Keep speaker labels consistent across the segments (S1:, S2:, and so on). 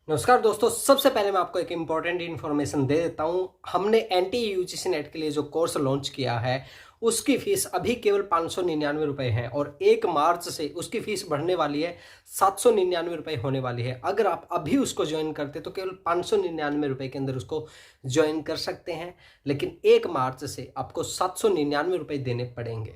S1: नमस्कार दोस्तों, सबसे पहले मैं आपको एक इम्पॉर्टेंट इन्फॉर्मेशन दे देता हूँ। हमने एनटी यूजीसी नेट के लिए जो कोर्स लॉन्च किया है उसकी फीस अभी केवल 599 रुपये है और 1 मार्च से उसकी फीस बढ़ने वाली है, 799 रुपये होने वाली है। अगर आप अभी उसको ज्वाइन करते तो केवल 599 रुपये के अंदर उसको ज्वाइन कर सकते हैं, लेकिन 1 मार्च से आपको 799 रुपये देने पड़ेंगे।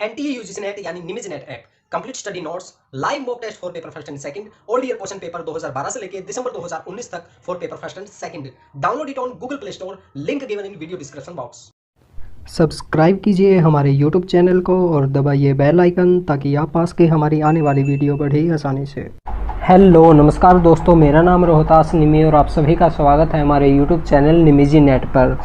S1: एनटीए यूजीसी नेट यानी निमिज NET app complete study notes, live mock test for paper first and second, old year question paper 2012 से लेकर दिसंबर 2019 तक for paper first and second. Download it on Google Play Store, link given in video description box.
S2: Subscribe कीजिए हमारे YouTube channel को और दबाइए bell icon ताकि आप पास के हमारी आने वाली वीडियो बढ़े आसानी से। हेलो नमस्कार दोस्तों, मेरा नाम रोहतास निमी और आप सभी का स्वागत है हमारे यूट्यूब चैनल निमिजी नेट पर।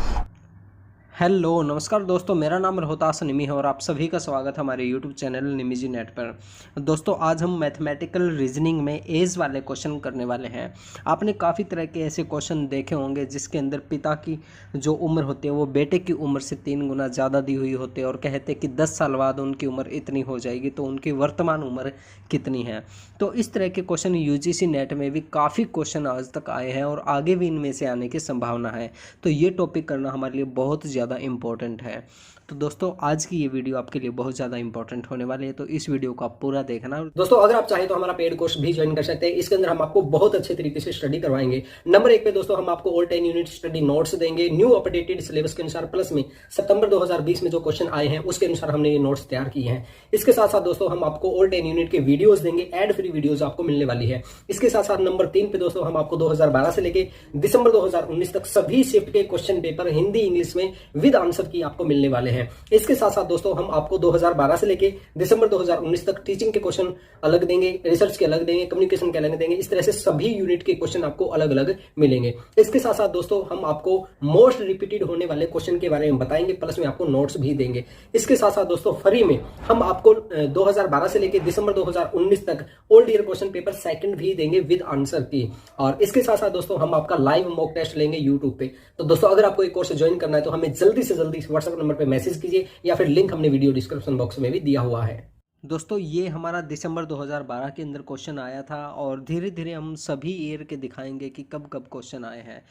S2: हेलो नमस्कार दोस्तों, मेरा नाम रोहतास निमी है और आप सभी का स्वागत है हमारे यूट्यूब चैनल निमिजी नेट पर। दोस्तों आज हम मैथमेटिकल रीजनिंग में एज वाले क्वेश्चन करने वाले हैं। आपने काफ़ी तरह के ऐसे क्वेश्चन देखे होंगे जिसके अंदर पिता की जो उम्र होती है वो बेटे की उम्र से 3 गुना ज़्यादा दी हुई होती है और कहते हैं कि 10 साल बाद उनकी उम्र इतनी हो जाएगी, तो उनकी वर्तमान उम्र कितनी है। तो इस तरह के क्वेश्चन यूजीसी नेट में भी काफ़ी क्वेश्चन आज तक आए हैं और आगे भी इनमें से आने की संभावना है। तो ये टॉपिक करना हमारे लिए बहुत ज़्यादा इम्पोर्टेंट है। तो दोस्तों आज की ये वीडियो आपके लिए बहुत ज़्यादा इंपॉर्टेंट होने वाली है, तो इस वीडियो को आप पूरा देखना।
S1: दोस्तों अगर आप चाहें तो हमारा पेड कोर्स भी ज्वाइन कर सकते हैं। इसके अंदर हम आपको बहुत अच्छे तरीके से स्टडी करवाएंगे। नंबर 1 पे दोस्तों हम आपको ऑल 10 यूनिट स्टडी नोट्स देंगे न्यू अपडेटेड सिलेबस के अनुसार, प्लस में सितंबर 2020 में जो क्वेश्चन आए हैं उसके अनुसार हमने ये नोट्स तैयार किए हैं। इसके साथ साथ दोस्तों हम आपको ऑल 10 यूनिट के वीडियोज देंगे, एड फ्री वीडियोज आपको मिलने वाली है। इसके साथ साथ नंबर 3 पे दोस्तों हम आपको 2012 से लेके दिसंबर 2019 तक सभी शिफ्ट के क्वेश्चन पेपर हिंदी इंग्लिश में विद आंसर की आपको मिलने वाले हैं। इसके साथ साथ दोस्तों हम आपको 2012 से लेके दिसंबर 2019 तक टीचिंग के क्वेश्चन अलग देंगे, रिसर्च के अलग देंगे, कम्युनिकेशन के अलग देंगे। इस तरह से सभी यूनिट के क्वेश्चन आपको अलग अलग मिलेंगे। इसके साथ साथ दोस्तों हम आपको मोस्ट रिपीटेड होने वाले क्वेश्चन के बारे में बताएंगे, प्लस में आपको नोट्स भी देंगे। इसके साथ साथ दोस्तों फ्री में हम आपको 2012 से लेकर दिसंबर 2019 तक old year question paper second भी देंगे विद आंसर की। और इसके साथ साथ दोस्तों हम आपका लाइव मॉक टेस्ट लेंगे यूट्यूब पे। तो दोस्तों अगर आपको एक कोर्स ज्वाइन करना है तो हमें जल्दी से जल्दी व्हाट्सएप नंबर पे मैसेज कीजिए या फिर लिंक हमने वीडियो डिस्क्रिप्शन बॉक्स में भी दिया हुआ है।
S2: दोस्तों ये हमारा दिसंबर 2012 के अंदर क्वेश्चन आया था और धीरे धीरे हम सभी ईयर के दिखाएंगे कि कब कब क्वेश्चन आए हैं।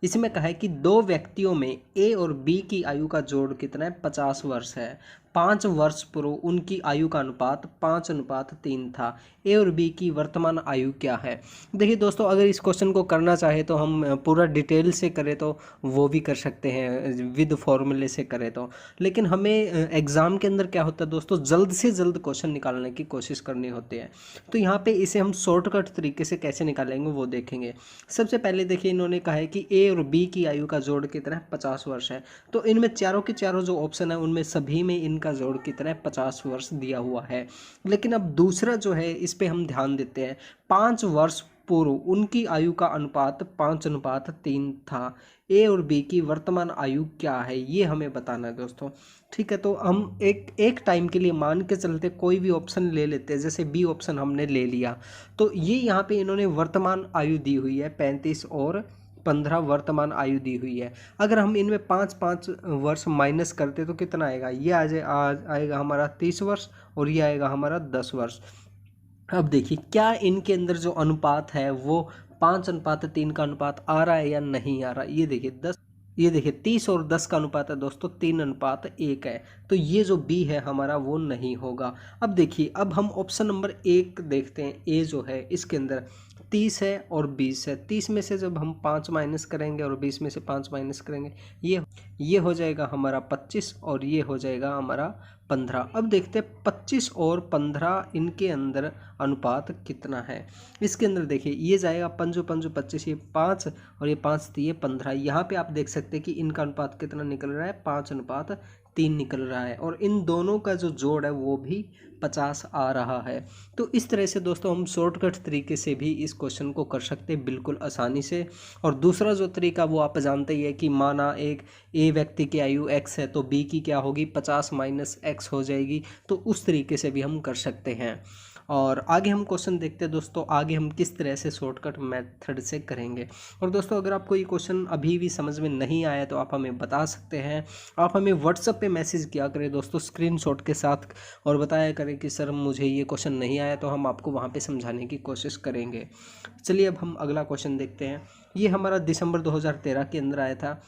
S2: इसमें कहा है कि 2 व्यक्तियों में ए और बी की आयु का जोड़ कितना है, 50 वर्ष है। 5 वर्ष पूर्व उनकी आयु का अनुपात 5:3 था। ए और बी की वर्तमान आयु क्या है। देखिए दोस्तों अगर इस क्वेश्चन को करना चाहे तो हम पूरा डिटेल से करें तो वो भी कर सकते हैं, विद फॉर्मूले से करें तो। लेकिन हमें एग्ज़ाम के अंदर क्या होता है दोस्तों, जल्द से जल्द क्वेश्चन निकालने की कोशिश करनी होती है। तो यहाँ पे इसे हम शॉर्टकट तरीके से कैसे निकालेंगे वो देखेंगे। सबसे पहले देखिए इन्होंने कहा है कि ए और बी की आयु का जोड़ कितना है, 50 वर्ष है। तो इनमें चारों के चारों जो ऑप्शन है उनमें सभी में इनका जोड़ कितना है, 50 वर्ष दिया हुआ है। लेकिन अब दूसरा जो है इस पे हम ध्यान देते हैं। 5 वर्ष पूर्व उनकी आयु का अनुपात 5:3 था। ए और बी की वर्तमान आयु क्या है ये हमें बताना है दोस्तों। ठीक है, तो हम एक टाइम के लिए मान के चलते कोई भी ऑप्शन ले लेते हैं। जैसे बी ऑप्शन हमने ले लिया तो ये यहाँ पे इन्होंने वर्तमान आयु दी हुई है 35 और 15 वर्तमान आयु दी हुई है। अगर हम इनमें 5-5 वर्ष माइनस करते तो कितना आएगा, ये आएगा हमारा 30 वर्ष और ये आएगा हमारा 10 वर्ष। अब देखिए क्या इनके अंदर जो अनुपात है वो 5:3 का अनुपात आ रहा है या नहीं आ रहा। ये देखिए 30 और 10 का अनुपात है दोस्तों 3:1 है। तो ये जो बी है हमारा वो नहीं होगा। अब देखिए अब हम ऑप्शन नंबर 1 देखते हैं। ए जो है इसके अंदर 30 है और 20 है। 30 में से जब हम 5 माइनस करेंगे और 20 में से 5 माइनस करेंगे ये हो जाएगा हमारा 25 और ये हो जाएगा हमारा 15। अब देखते हैं 25 और 15 इनके अंदर अनुपात कितना है। इसके अंदर देखिए ये जाएगा 5 5 25, ये 5 और ये 5 तो ये 15। यहाँ पे आप देख सकते हैं कि इनका अनुपात कितना निकल रहा है, 5:3 निकल रहा है और इन दोनों का जो जोड़ है वो भी 50 आ रहा है। तो इस तरह से दोस्तों हम शॉर्टकट तरीके से भी इस क्वेश्चन को कर सकते हैं बिल्कुल आसानी से। और दूसरा जो तरीका वो आप जानते ही है कि माना एक ए व्यक्ति की आयु x है तो बी की क्या होगी, 50 - x हो जाएगी। तो उस तरीके से भी हम कर सकते हैं। और आगे हम क्वेश्चन देखते हैं दोस्तों, आगे हम किस तरह से शॉर्टकट मेथड से करेंगे। और दोस्तों अगर आपको ये क्वेश्चन अभी भी समझ में नहीं आया तो आप हमें बता सकते हैं, आप हमें व्हाट्सएप पे मैसेज किया करें दोस्तों स्क्रीनशॉट के साथ, और बताया करें कि सर मुझे ये क्वेश्चन नहीं आया, तो हम आपको वहाँ पे समझाने की कोशिश करेंगे। चलिए अब हम अगला क्वेश्चन देखते हैं। ये हमारा दिसंबर 2013 के अंदर आया था।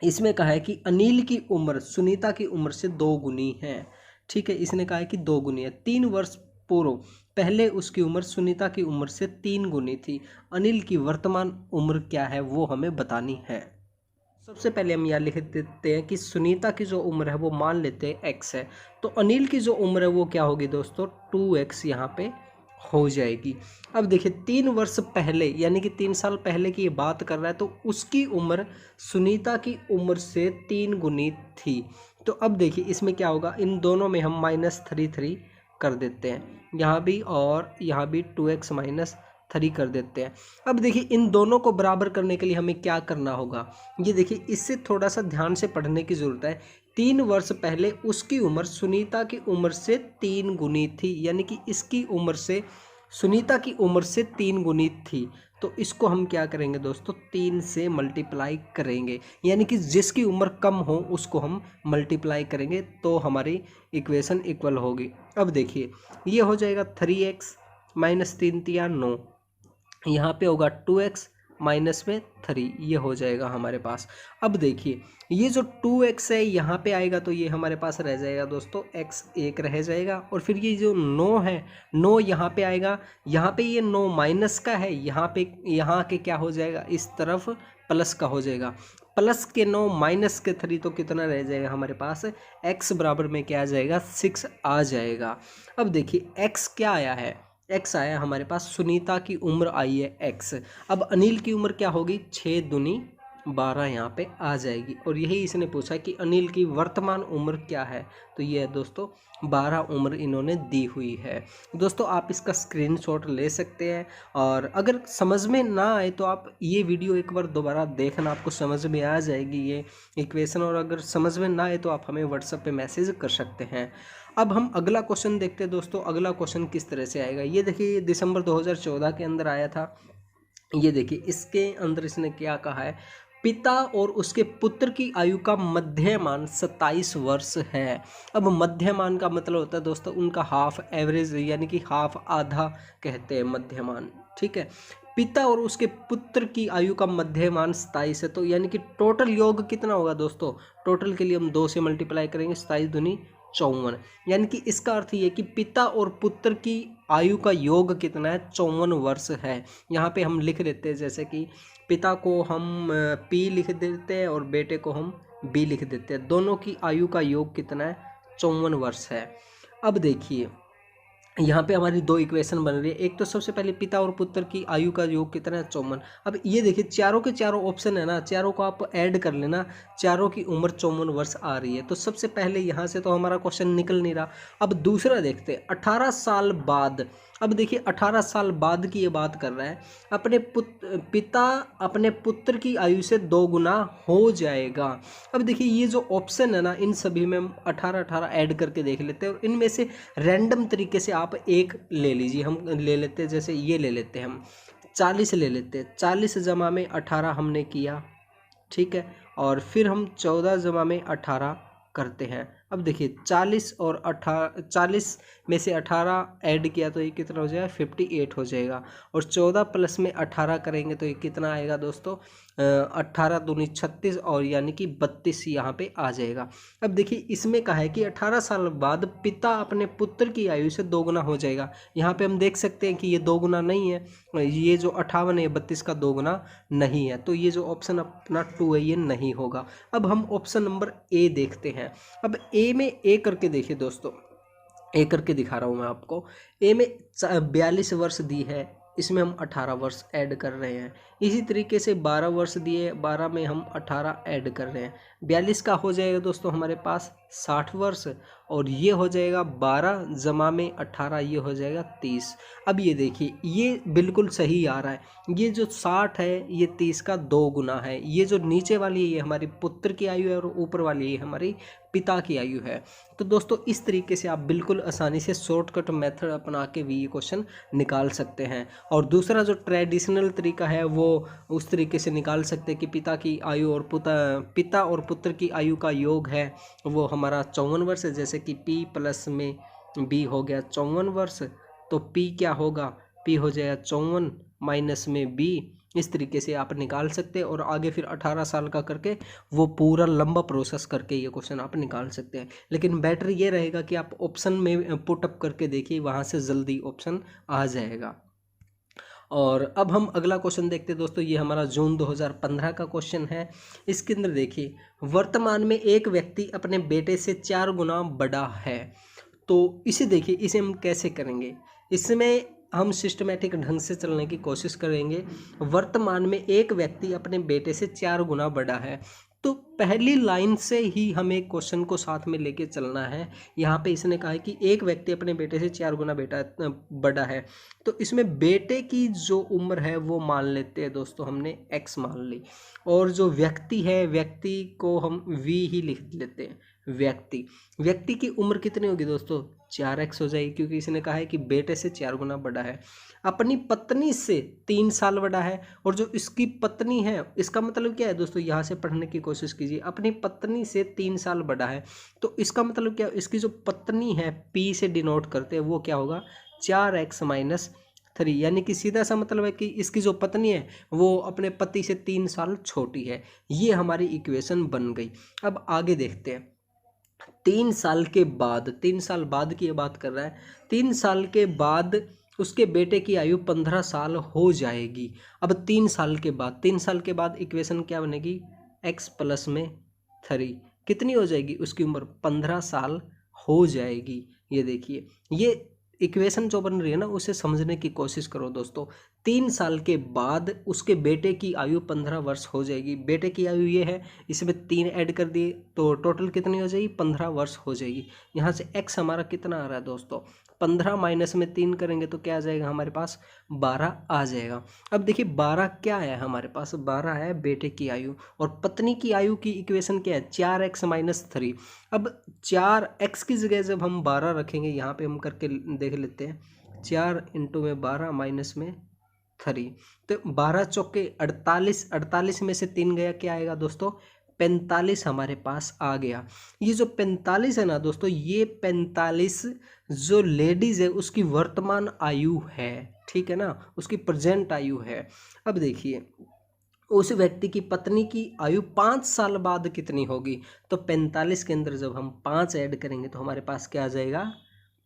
S2: इसमें कहा है कि अनिल की उम्र सुनीता की उम्र से 2 गुनी है। ठीक है, इसने कहा है कि 2 गुनी है। 3 वर्ष पूर्व पहले उसकी उम्र सुनीता की उम्र से 3 गुनी थी। अनिल की वर्तमान उम्र क्या है वो हमें बतानी है। सबसे पहले हम यहाँ लिख देते हैं कि सुनीता की जो उम्र है वो मान लेते हैं x है, तो अनिल की जो उम्र है वो क्या होगी दोस्तों 2x यहाँ पे हो जाएगी। अब देखिए 3 वर्ष पहले यानी कि 3 साल पहले की ये बात कर रहा है, तो उसकी उम्र सुनीता की उम्र से 3 गुनी थी। तो अब देखिए इसमें क्या होगा, इन दोनों में हम -3 कर देते हैं, यहाँ भी और यहाँ भी 2x - 3 कर देते हैं। अब देखिए इन दोनों को बराबर करने के लिए हमें क्या करना होगा, ये देखिए इससे थोड़ा सा ध्यान से पढ़ने की ज़रूरत है। 3 वर्ष पहले उसकी उम्र सुनीता की उम्र से 3 गुनी थी, यानी कि इसकी उम्र से सुनीता की उम्र से 3 गुनी थी। तो इसको हम क्या करेंगे दोस्तों 3 से मल्टीप्लाई करेंगे, यानी कि जिसकी उम्र कम हो उसको हम मल्टीप्लाई करेंगे तो हमारी इक्वेशन इक्वल होगी। अब देखिए ये हो जाएगा 3x -3 × 9, यहाँ पे होगा 2x माइनस में 3, ये हो जाएगा हमारे पास। अब देखिए ये जो 2x है यहाँ पे आएगा तो ये हमारे पास रह जाएगा दोस्तों x 1 रह जाएगा, और फिर ये जो 9 है 9 यहाँ पे आएगा, यहाँ पे ये 9 माइनस का है, यहाँ के क्या हो जाएगा इस तरफ प्लस का हो जाएगा, प्लस के 9 माइनस के 3, तो कितना रह जाएगा हमारे पास x बराबर में क्या आ जाएगा 6 आ जाएगा। अब देखिए x क्या आया है, x आया हमारे पास, सुनीता की उम्र आई है x। अब अनिल की उम्र क्या होगी 6 दूनी 12 यहाँ पे आ जाएगी, और यही इसने पूछा कि अनिल की वर्तमान उम्र क्या है, तो ये है दोस्तों 12 उम्र इन्होंने दी हुई है। दोस्तों आप इसका स्क्रीनशॉट ले सकते हैं, और अगर समझ में ना आए तो आप ये वीडियो एक बार दोबारा देखना, आपको समझ में आ जाएगी ये इक्वेशन, और अगर समझ में ना आए तो आप हमें व्हाट्सएप पे मैसेज कर सकते हैं। अब हम अगला क्वेश्चन देखते हैं दोस्तों, अगला क्वेश्चन किस तरह से आएगा। ये देखिए ये दिसंबर 2014 के अंदर आया था। ये देखिए इसके अंदर इसने क्या कहा है, पिता और उसके पुत्र की आयु का मध्यमान 27 वर्ष है। अब मध्यमान का मतलब होता है दोस्तों उनका हाफ एवरेज, यानी कि हाफ आधा कहते हैं मध्यमान। ठीक है, पिता और उसके पुत्र की आयु का मध्यमान 27 है, तो यानी कि टोटल योग कितना होगा दोस्तों, टोटल के लिए हम 2 से मल्टीप्लाई करेंगे, 27 दूनी 54, यानी कि इसका अर्थ ये कि पिता और पुत्र की आयु का योग कितना है 54 वर्ष है। यहाँ पे हम लिख देते हैं, जैसे कि पिता को हम P लिख देते हैं और बेटे को हम B लिख देते हैं, दोनों की आयु का योग कितना है 54 वर्ष है। अब देखिए यहाँ पे हमारी 2 इक्वेशन बन रही है, एक तो सबसे पहले पिता और पुत्र की आयु का योग कितना है 54। अब ये देखिए चारों के चारों ऑप्शन है ना, चारों को आप ऐड कर लेना, चारों की उम्र 54 वर्ष आ रही है। तो सबसे पहले यहाँ से तो हमारा क्वेश्चन निकल नहीं रहा। अब दूसरा देखते हैं 18 साल बाद। अब देखिए 18 साल बाद की ये बात कर रहा है, पिता अपने पुत्र की आयु से 2 गुना हो जाएगा। अब देखिए ये जो ऑप्शन है ना, इन सभी में हम 18 ऐड करके देख लेते हैं, और इनमें से रैंडम तरीके से आप एक ले लीजिए। हम ले लेते हैं, जैसे ये ले लेते हैं, हम 40 ले लेते हैं, 40 जमा में 18 हमने किया, ठीक है, और फिर हम 14 जमा में 18 करते हैं। अब देखिए 40 और 40 में से 18 ऐड किया तो ये कितना हो जाएगा 58 हो जाएगा, और 14 प्लस में 18 करेंगे तो ये कितना आएगा दोस्तों 18 दूनी 36, और यानी कि 32 यहाँ पे आ जाएगा। अब देखिए इसमें कहा है कि 18 साल बाद पिता अपने पुत्र की आयु से 2 गुना हो जाएगा। यहाँ पे हम देख सकते हैं कि ये 2 गुना नहीं है, ये जो 58 है 32 का 2 गुना नहीं है, तो ये जो ऑप्शन अपना 2 है ये नहीं होगा। अब हम ऑप्शन नंबर ए देखते हैं। अब ए में ए करके देखिए दोस्तों, ए करके दिखा रहा हूँ मैं आपको। ए में 42 वर्ष दी है, इसमें हम 18 वर्ष ऐड कर रहे हैं। इसी तरीके से 12 वर्ष दिए, 12 में हम 18 ऐड कर रहे हैं, 42 का हो जाएगा दोस्तों हमारे पास 60 वर्ष, और ये हो जाएगा 12 जमा में 18, ये हो जाएगा 30। अब ये देखिए ये बिल्कुल सही आ रहा है। ये जो 60 है ये 30 का 2 गुना है। ये जो नीचे वाली है ये हमारी पुत्र की आयु है और ऊपर वाली ये हमारी पिता की आयु है। तो दोस्तों इस तरीके से आप बिल्कुल आसानी से शॉर्टकट मेथड अपना के भी ये क्वेश्चन निकाल सकते हैं। और दूसरा जो ट्रेडिशनल तरीका है वो उस तरीके से निकाल सकते हैं कि पिता की आयु और पिता और पुत्र की आयु का योग है वो हमारा 54 वर्ष है। जैसे कि P प्लस में B हो गया 54 वर्ष, तो P क्या होगा, P हो जाएगा 54 माइनस में B। इस तरीके से आप निकाल सकते हैं और आगे फिर 18 साल का करके वो पूरा लंबा प्रोसेस करके ये क्वेश्चन आप निकाल सकते हैं। लेकिन बेटर ये रहेगा कि आप ऑप्शन में पुटअप करके देखिए, वहाँ से जल्दी ऑप्शन आ जाएगा। और अब हम अगला क्वेश्चन देखते हैं दोस्तों। ये हमारा जून 2015 का क्वेश्चन है। इसके अंदर देखिए, वर्तमान में एक व्यक्ति अपने बेटे से 4 गुना बड़ा है। तो इसे देखिए, इसे हम कैसे करेंगे, इसमें हम सिस्टमेटिक ढंग से चलने की कोशिश करेंगे। वर्तमान में एक व्यक्ति अपने बेटे से 4 गुना बड़ा है, तो पहली लाइन से ही हमें क्वेश्चन को साथ में लेके चलना है। यहाँ पे इसने कहा है कि एक व्यक्ति अपने बेटे से 4 गुना बड़ा है, तो इसमें बेटे की जो उम्र है वो मान लेते हैं दोस्तों, हमने x मान ली, और जो व्यक्ति है व्यक्ति को हम v ही लिख लेते हैं। व्यक्ति की उम्र कितनी होगी दोस्तों, 4x हो जाएगी, क्योंकि इसने कहा है कि बेटे से 4 गुना बड़ा है। अपनी पत्नी से 3 साल बड़ा है, और जो इसकी पत्नी है इसका मतलब क्या है दोस्तों, यहाँ से पढ़ने की कोशिश कीजिए। अपनी पत्नी से 3 साल बड़ा है, तो इसका मतलब क्या, इसकी जो पत्नी है P से डिनोट करते हैं वो क्या होगा, 4x माइनस 3, यानी कि सीधा सा मतलब है कि इसकी जो पत्नी है वो अपने पति से 3 साल छोटी है। ये हमारी इक्वेशन बन गई। अब आगे देखते हैं। 3 साल के बाद, 3 साल बाद की ये बात कर रहा है, 3 साल के बाद उसके बेटे की आयु 15 साल हो जाएगी। अब 3 साल के बाद इक्वेशन क्या बनेगी, x प्लस में 3 कितनी हो जाएगी, उसकी उम्र 15 साल हो जाएगी। ये देखिए ये इक्वेशन जो बन रही है ना, उसे समझने की कोशिश करो दोस्तों। 3 साल के बाद उसके बेटे की आयु 15 वर्ष हो जाएगी। बेटे की आयु ये है, इसमें 3 ऐड कर दिए तो टोटल कितनी हो जाएगी, 15 वर्ष हो जाएगी। यहाँ से x हमारा कितना आ रहा है दोस्तों, 15 माइनस में 3 करेंगे तो क्या आ जाएगा हमारे पास, 12 आ जाएगा। अब देखिए 12 क्या है हमारे पास, 12 है बेटे की आयु, और पत्नी की आयु की इक्वेशन क्या है, 4x माइनस 3। अब 4x की जगह जब हम 12 रखेंगे, यहाँ पे हम करके देख लेते हैं, 4 इंटू में 12 माइनस में 3, तो 12 चौके 48, 48 में से 3 गया, क्या आएगा दोस्तों, 45 हमारे पास आ गया। ये जो 45 है ना दोस्तों, ये 45 जो लेडीज है उसकी वर्तमान आयु है, ठीक है ना, उसकी प्रेजेंट आयु है। अब देखिए उस व्यक्ति की पत्नी की आयु 5 साल बाद कितनी होगी, तो 45 के अंदर जब हम 5 ऐड करेंगे तो हमारे पास क्या आ जाएगा,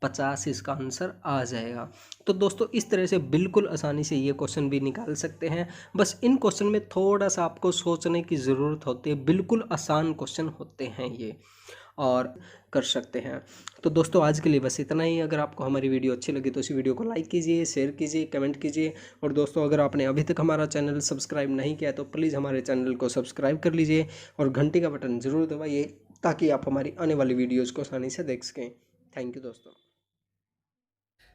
S2: 50 इसका आंसर आ जाएगा। तो दोस्तों इस तरह से बिल्कुल आसानी से ये क्वेश्चन भी निकाल सकते हैं। बस इन क्वेश्चन में थोड़ा सा आपको सोचने की ज़रूरत होती है, बिल्कुल आसान क्वेश्चन होते हैं ये, और कर सकते हैं। तो दोस्तों आज के लिए बस इतना ही। अगर आपको हमारी वीडियो अच्छी लगी तो इस वीडियो को लाइक कीजिए, शेयर कीजिए, कमेंट कीजिए, और दोस्तों अगर आपने अभी तक हमारा चैनल सब्सक्राइब नहीं किया तो प्लीज़ हमारे चैनल को सब्सक्राइब कर लीजिए और घंटी का बटन ज़रूर दबाइए, ताकि आप हमारी आने वाली वीडियोज़ को आसानी से देख सकें। थैंक यू दोस्तों।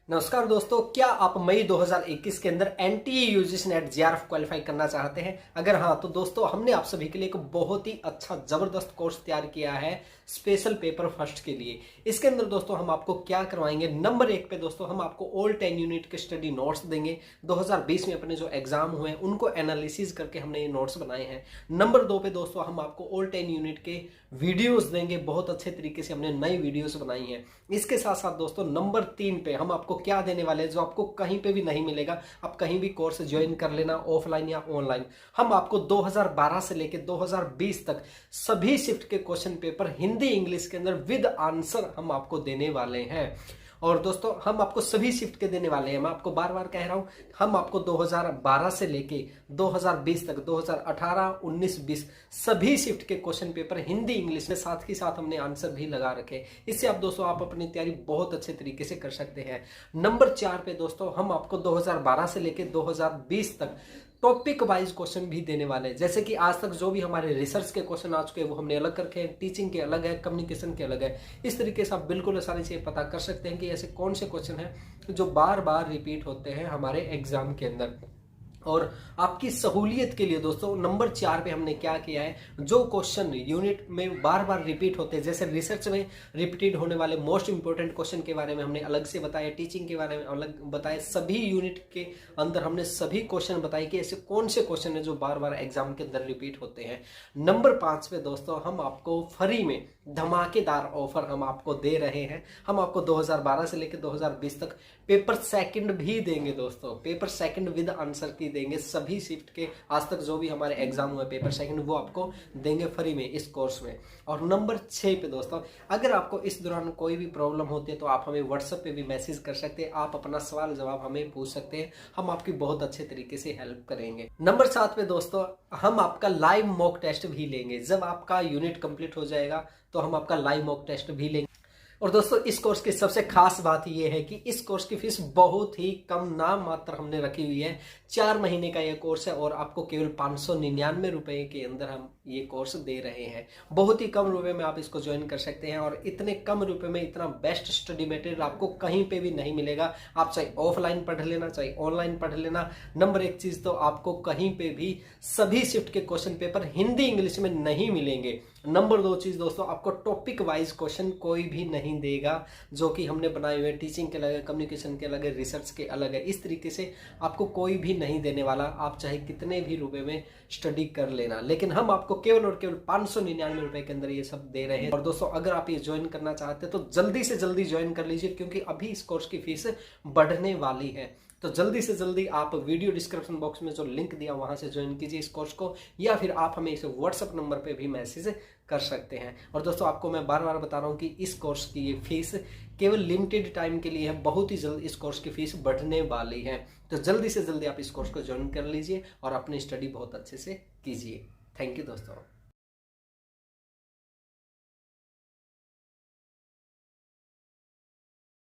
S1: नमस्कार दोस्तों, क्या आप मई 2021 के अंदर NTA UGC net JRF qualify करना चाहते हैं? अगर हाँ तो दोस्तों हमने आप सभी के लिए एक बहुत ही अच्छा जबरदस्त कोर्स तैयार किया है स्पेशल पेपर फर्स्ट के लिए। इसके अंदर दोस्तों हम आपको क्या करवाएंगे, नंबर 1 पे दोस्तों हम आपको ऑल 10 यूनिट के स्टडी नोट्स देंगे। 2020 में अपने जो एग्जाम हुए हैं उनको एनालिसिस करके हमने ये नोट्स बनाए हैं। नंबर 2 पे दोस्तों हम आपको ऑल 10 यूनिट के वीडियोस देंगे, बहुत अच्छे तरीके से हमने नई वीडियोस बनाई हैं। इसके साथ साथ दोस्तों नंबर 3 पे हम आपको क्या देने वाले हैं जो आपको कहीं पे भी नहीं मिलेगा। आप कहीं भी कोर्स ज्वाइन कर लेना, ऑफलाइन या ऑनलाइन। हम आपको 2012 से लेकर 2020 तक सभी शिफ्ट के क्वेश्चन पेपर हिंदी इंग्लिश के अंदर विद आंसर हम आपको देने वाले हैं। और दोस्तों हम आपको सभी शिफ्ट के देने वाले हैं। मैं आपको बार बार कह रहा हूं, हम आपको 2012 से लेके 2020 तक, 2018, 19, 20 सभी शिफ्ट के क्वेश्चन पेपर हिंदी इंग्लिश में साथ ही साथ हमने आंसर भी लगा रखे। इससे आप दोस्तों आप अपनी तैयारी बहुत अच्छे तरीके से कर सकते हैं। नंबर 4 पे दोस्तों हम आपको 2012 से लेके 2020 तक टॉपिक वाइज क्वेश्चन भी देने वाले हैं। जैसे कि आज तक जो भी हमारे रिसर्च के क्वेश्चन आ चुके हैं वो हमने अलग कर रखे हैं, टीचिंग के अलग है, कम्युनिकेशन के अलग है। इस तरीके से आप बिल्कुल आसानी से पता कर सकते हैं कि ऐसे कौन से क्वेश्चन हैं जो बार बार रिपीट होते हैं हमारे एग्जाम के अंदर। और आपकी सहूलियत के लिए दोस्तों नंबर 4 पे हमने क्या किया है, जो क्वेश्चन यूनिट में बार बार रिपीट होते हैं, जैसे रिसर्च में रिपीटेड होने वाले मोस्ट इंपोर्टेंट क्वेश्चन के बारे में हमने अलग से बताया, टीचिंग के बारे में अलग बताया, सभी यूनिट के अंदर हमने सभी क्वेश्चन बताए कि ऐसे कौन से क्वेश्चन है जो बार बार एग्जाम के अंदर रिपीट होते हैं। नंबर 5 पे दोस्तों हम आपको फ्री में धमाकेदार ऑफर हम आपको दे रहे हैं। हम आपको 2012 से लेकर 2020 तक पेपर सेकंड भी देंगे दोस्तों, पेपर सेकंड विद आंसर की देंगे। सभी शिफ्ट के आज तक जो भी हमारे एग्जाम हुए पेपर सेकंड वो आपको देंगे फ्री में इस कोर्स में। और नंबर 6 पे दोस्तों अगर आपको इस दौरान कोई भी प्रॉब्लम होती है तो आप हमें व्हाट्सएप पे भी मैसेज कर सकते हैं, आप अपना सवाल जवाब हमें पूछ सकते हैं, हम आपकी बहुत अच्छे तरीके से हेल्प करेंगे। नंबर 7 पे दोस्तों हम आपका लाइव मॉक टेस्ट भी लेंगे। जब आपका यूनिट कंप्लीट हो जाएगा तो हम आपका लाइव मॉक टेस्ट भी लेंगे। और दोस्तों इस कोर्स की सबसे खास बात यह है कि इस कोर्स की फीस बहुत ही कम नाम मात्र हमने रखी हुई है। 4 महीने का ये कोर्स है और आपको केवल 599 रुपए के अंदर हम ये कोर्स दे रहे हैं। बहुत ही कम रुपए में आप इसको ज्वाइन कर सकते हैं और इतने कम रुपए में इतना बेस्ट स्टडी मटेरियल आपको कहीं पे भी नहीं मिलेगा। आप चाहे ऑफलाइन पढ़ लेना चाहे ऑनलाइन पढ़ लेना। नंबर 1 चीज तो आपको कहीं पे भी सभी शिफ्ट के क्वेश्चन पेपर हिंदी इंग्लिश में नहीं मिलेंगे। नंबर 2 चीज दोस्तों आपको टॉपिक वाइज क्वेश्चन कोई भी नहीं देगा, जो कि हमने बनाए हुए टीचिंग के अलग है, कम्युनिकेशन के अलग है, रिसर्च के अलग है। इस तरीके से आपको कोई भी नहीं देने वाला, आप चाहे कितने भी रुपए में स्टडी कर लेना, लेकिन हम आपको केवल और केवल 599 रुपए के अंदर ये सब दे रहे हैं। और दोस्तों अगर आप ये ज्वाइन करना चाहते हैं तो जल्दी से जल्दी ज्वाइन कर लीजिए, क्योंकि अभी इस कोर्स की फीस बढ़ने वाली है। तो जल्दी से जल्दी आप वीडियो डिस्क्रिप्शन बॉक्स में जो लिंक दिया वहां से ज्वाइन कीजिए इस कोर्स को, या फिर आप हमें इसे व्हाट्सएप नंबर पे भी मैसेज कर सकते हैं। और दोस्तों आपको मैं बार बार बता रहा हूं कि इस कोर्स की ये फीस केवल लिमिटेड टाइम के लिए है, बहुत ही जल्द इस कोर्स की फीस बढ़ने वाली है। तो जल्दी से जल्दी आप इस कोर्स को ज्वाइन कर लीजिए और अपनी स्टडी बहुत अच्छे से कीजिए। थैंक यू दोस्तों।